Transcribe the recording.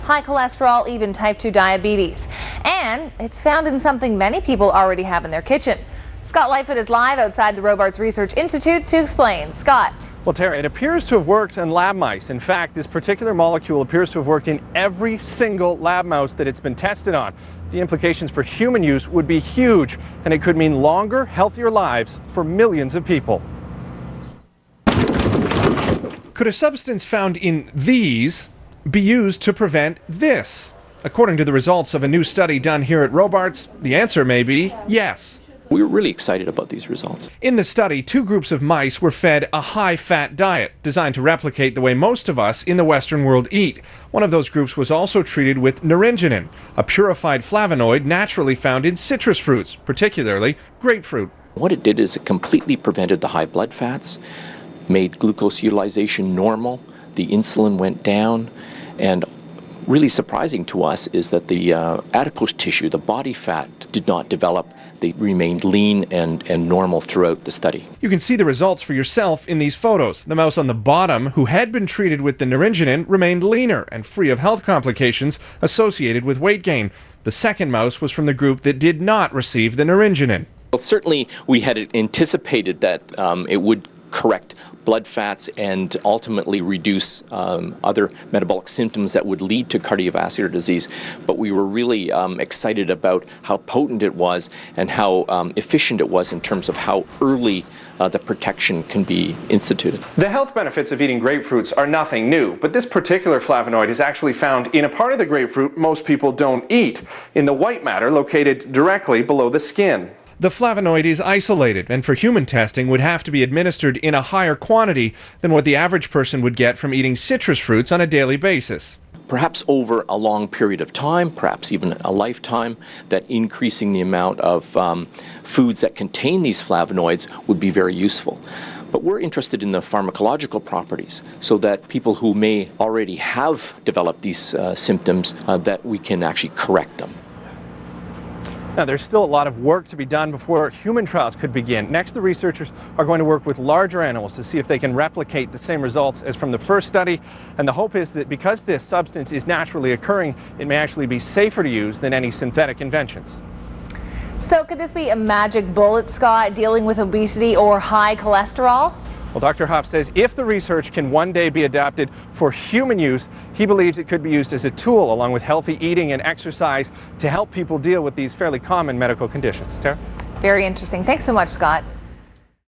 high cholesterol, even type 2 diabetes. And it's found in something many people already have in their kitchen. Scott Lightfoot is live outside the Robarts Research Institute to explain. Scott. Well, Tara, it appears to have worked on lab mice. In fact, this particular molecule appears to have worked in every single lab mouse that it's been tested on. The implications for human use would be huge, and it could mean longer, healthier lives for millions of people. Could a substance found in these be used to prevent this? According to the results of a new study done here at Robarts, the answer may be yes. We were really excited about these results. In the study, 2 groups of mice were fed a high-fat diet designed to replicate the way most of us in the Western world eat. One of those groups was also treated with naringenin, a purified flavonoid naturally found in citrus fruits, particularly grapefruit. What it did is it completely prevented the high blood fats, made glucose utilization normal, the insulin went down, and really surprising to us is that the adipose tissue, the body fat, did not develop. They remained lean and normal throughout the study. You can see the results for yourself in these photos. The mouse on the bottom, who had been treated with the naringenin, remained leaner and free of health complications associated with weight gain. The second mouse was from the group that did not receive the naringenin. Well, certainly we had anticipated that it would correct blood fats and ultimately reduce other metabolic symptoms that would lead to cardiovascular disease. But we were really excited about how potent it was and how efficient it was in terms of how early the protection can be instituted. The health benefits of eating grapefruits are nothing new, but this particular flavonoid is actually found in a part of the grapefruit most people don't eat, in the white matter located directly below the skin. The flavonoid is isolated and for human testing would have to be administered in a higher quantity than what the average person would get from eating citrus fruits on a daily basis. Perhaps over a long period of time, perhaps even a lifetime, that increasing the amount of foods that contain these flavonoids would be very useful. But we're interested in the pharmacological properties so that people who may already have developed these symptoms, that we can actually correct them. Now, there's still a lot of work to be done before human trials could begin. Next, the researchers are going to work with larger animals to see if they can replicate the same results as from the first study. And the hope is that because this substance is naturally occurring, it may actually be safer to use than any synthetic inventions. So could this be a magic bullet, Scott, dealing with obesity or high cholesterol? Well, Dr. Hoff says if the research can one day be adapted for human use, he believes it could be used as a tool along with healthy eating and exercise to help people deal with these fairly common medical conditions. Tara? Very interesting. Thanks so much, Scott.